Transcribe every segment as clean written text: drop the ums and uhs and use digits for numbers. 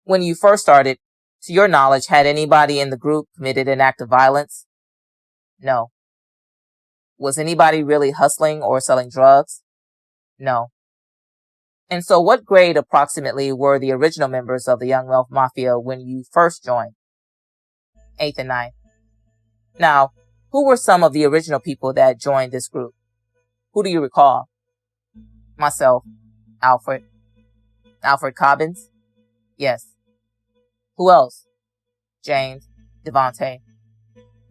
When you first started, to your knowledge, had anybody in the group committed an act of violence? No. Was anybody really hustling or selling drugs? No. And so what grade approximately were the original members of the Young Melph Mafia when you first joined? 8th and 9th. Now, who were some of the original people that joined this group? Who do you recall? Myself, Alfred. Alfred Cobbins? Yes. Who else? James, Devontae.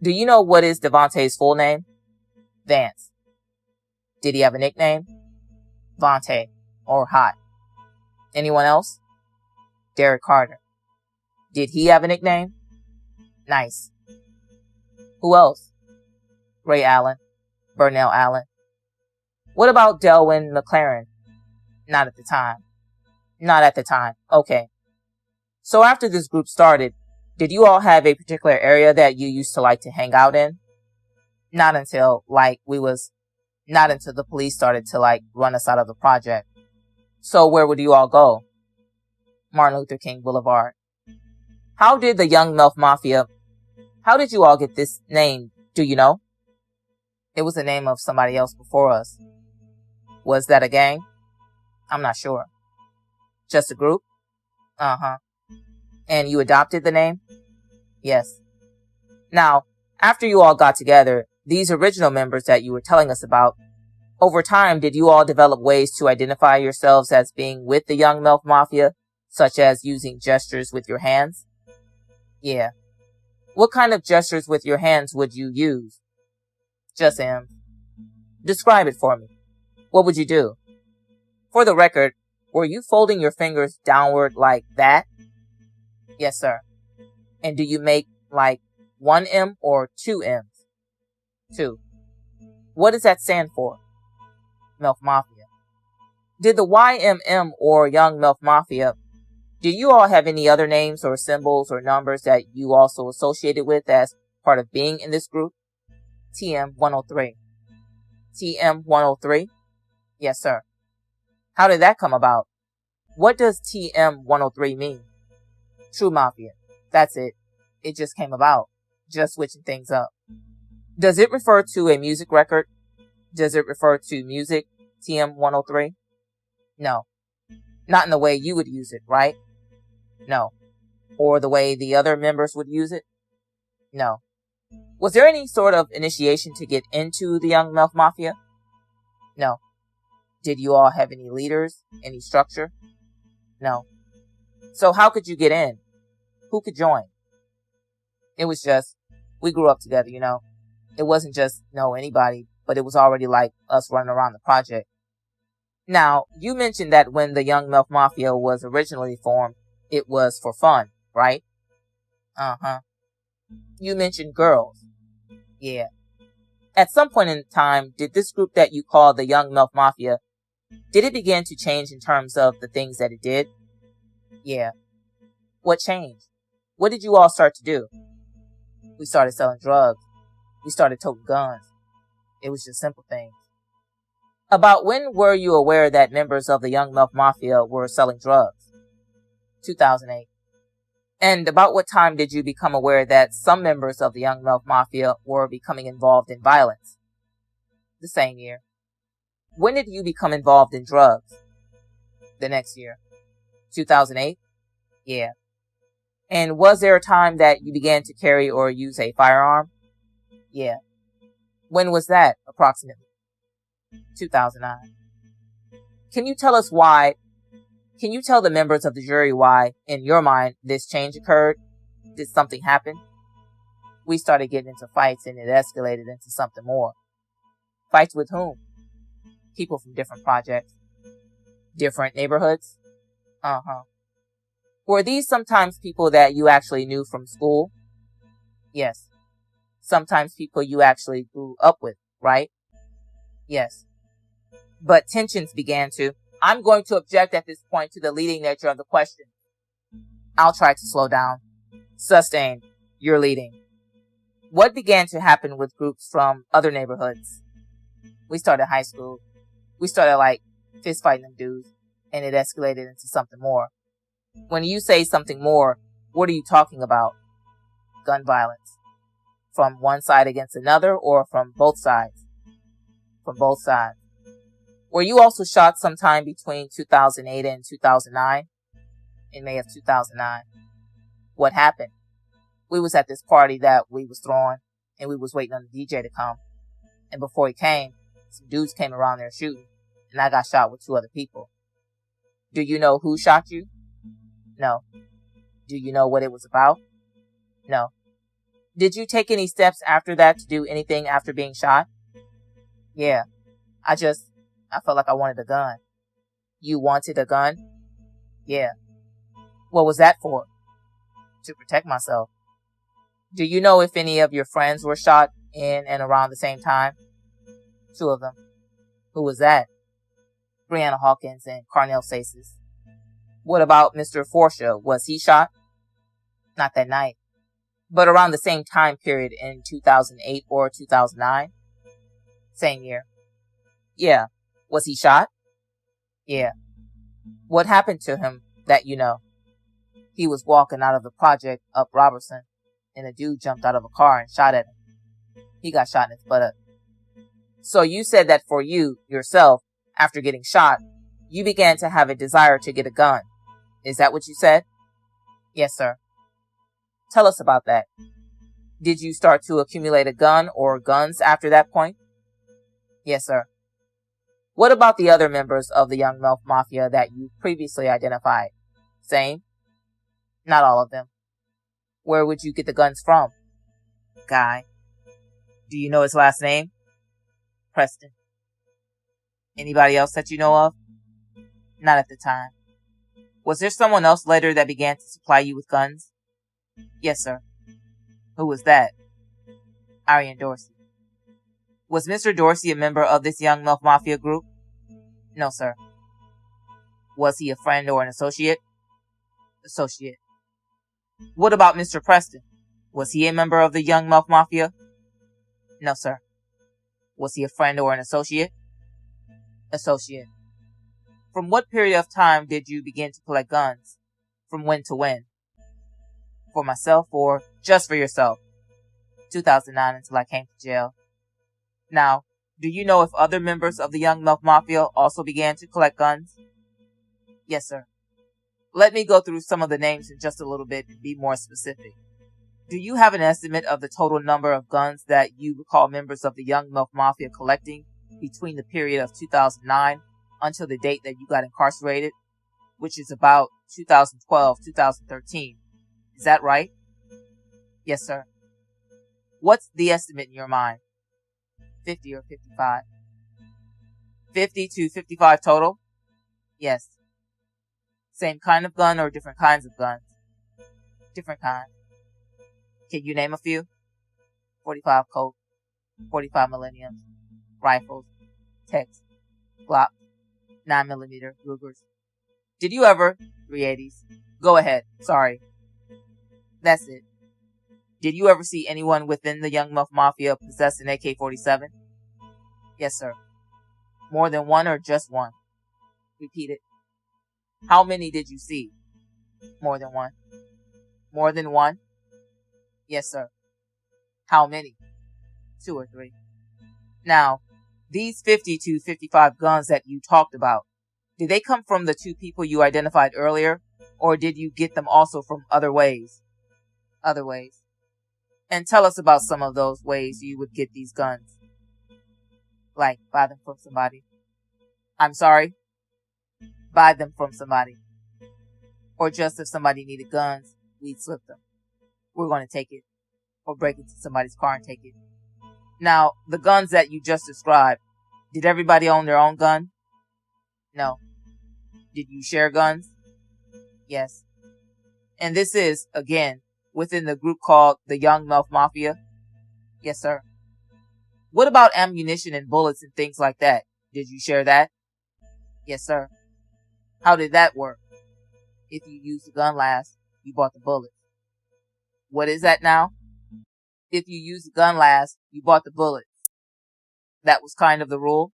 Do you know what is Devontae's full name? Vance. Did he have a nickname? Vontae or Hot. Anyone else? Derek Carter. Did he have a nickname? Nice. Who else? Ray Allen, Burnell Allen. What about Delwyn McLaren? Not at the time. Not at the time. Okay. So after this group started, did you all have a particular area that you used to like to hang out in? Not until the police started to run us out of the project. So where would you all go? Martin Luther King Boulevard. How did the Young Melph Mafia, how did you all get this name? Do you know? It was the name of somebody else before us. Was that a gang? I'm not sure. Just a group? Uh-huh. And you adopted the name? Yes. Now, after you all got together, these original members that you were telling us about, over time, did you all develop ways to identify yourselves as being with the Young Melph Mafia, such as using gestures with your hands? Yeah. What kind of gestures with your hands would you use? Just M's. Describe it for me. What would you do? For the record, were you folding your fingers downward like that? Yes, sir. And do you make one M or two M's? Two. What does that stand for? Melph Mafia. Did the YMM or Young Melph Mafia, do you all have any other names or symbols or numbers that you also associated with as part of being in this group? TM 103. TM 103? Yes, sir. How did that come about? What does TM 103 mean? True Mafia. That's it. It just came about. Just switching things up. Does it refer to a music record? Does it refer to music, TM 103? No. Not in the way you would use it, right? No. Or the way the other members would use it? No. Was there any sort of initiation to get into the Young Melph Mafia? No. Did you all have any leaders? Any structure? No. So how could you get in? Who could join? It was just, we grew up together, you know. It wasn't just know anybody, but it was already like us running around the project. Now, you mentioned that when the Young Melph Mafia was originally formed, it was for fun, right? Uh-huh. You mentioned girls. Yeah. At some point in time, did this group that you call the Young Melph Mafia, did it begin to change in terms of the things that it did? Yeah. What changed? What did you all start to do? We started selling drugs. We started toting guns. It was just simple things. About when were you aware that members of the Young Melph Mafia were selling drugs? 2008. And about what time did you become aware that some members of the Young Melph Mafia were becoming involved in violence? The same year. When did you become involved in drugs? The next year. 2008? Yeah. And was there a time that you began to carry or use a firearm? Yeah. When was that, approximately? 2009. Can you tell us why? Can you tell the members of the jury why, in your mind, this change occurred? Did something happen? We started getting into fights and it escalated into something more. Fights with whom? People from different projects. Different neighborhoods? Uh-huh. Were these sometimes people that you actually knew from school? Yes. Sometimes people you actually grew up with, right? Yes. But tensions began to. I'm going to object at this point to the leading nature of the question. I'll try to slow down. Sustained. You're leading. What began to happen with groups from other neighborhoods? We started high school. We started fist fighting them dudes, and it escalated into something more. When you say something more, what are you talking about? Gun violence. From one side against another or from both sides? From both sides. Were you also shot sometime between 2008 and 2009? In May of 2009. What happened? We was at this party that we was throwing, and we was waiting on the DJ to come. And before he came, some dudes came around there shooting, and I got shot with 2 other people. Do you know who shot you? No. Do you know what it was about? No. Did you take any steps after that to do anything after being shot? Yeah. I felt like I wanted a gun. You wanted a gun? Yeah. What was that for? To protect myself. Do you know if any of your friends were shot in and around the same time? 2 of them. Who was that? Brianna Hawkins and Carnell Saces. What about Mr. Forsha? Was he shot? Not that night. But around the same time period in 2008 or 2009? Same year. Yeah. Was he shot? Yeah. What happened to him that you know? He was walking out of the project up Robertson, and a dude jumped out of a car and shot at him. He got shot in his buttock. So you said that for you, yourself, after getting shot, you began to have a desire to get a gun. Is that what you said? Yes, sir. Tell us about that. Did you start to accumulate a gun or guns after that point? Yes, sir. What about the other members of the young Melph Mafia that you previously identified? Same? Not all of them. Where would you get the guns from? Guy. Do you know his last name? Preston. Anybody else that you know of? Not at the time. Was there someone else later that began to supply you with guns? Yes, sir. Who was that? Arian Dorsey. Was Mr. Dorsey a member of this young Melph Mafia group? No, sir. Was he a friend or an associate? Associate. What about Mr. Preston? Was he a member of the young Melph Mafia? No, sir. Was he a friend or an associate? Associate. From what period of time did you begin to collect guns? From when to when? For myself or just for yourself? 2009 until I came to jail. Now, do you know if other members of the young Melph Mafia also began to collect guns? Yes, sir. Let me go through some of the names in just a little bit and be more specific. Do you have an estimate of the total number of guns that you recall members of the young Melph Mafia collecting between the period of 2009 until the date that you got incarcerated, which is about 2012, 2013? Is that right? Yes, sir. What's the estimate in your mind? 50 or 55? 50 to 55 total? Yes. Same kind of gun or different kinds of guns? Different kinds. Can you name a few? 45 Colt, 45 Millenniums, rifles, Tex, Glock, 9mm Rugers. Did you ever? 380s. Go ahead. Sorry. That's it. Did you ever see anyone within the young Melph Mafia possess an AK-47? Yes, sir. More than one or just one? Repeat it. How many did you see? More than one. More than one? Yes, sir. How many? 2 or 3. Now, these 50 to 55 guns that you talked about, did they come from the 2 people you identified earlier, or did you get them also from other ways? Other ways. And tell us about some of those ways you would get these guns. Like, buy them from somebody. I'm sorry? Buy them from somebody. Or just if somebody needed guns, we'd slip them. We're going to take it. Or break into somebody's car and take it. Now, the guns that you just described, did everybody own their own gun? No. Did you share guns? Yes. And this is, again, within the group called the Young Melph Mafia? Yes, sir. What about ammunition and bullets and things like that? Did you share that? Yes, sir. How did that work? If you used the gun last, you bought the bullets. What is that now? If you used the gun last, you bought the bullets. That was kind of the rule?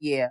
Yeah.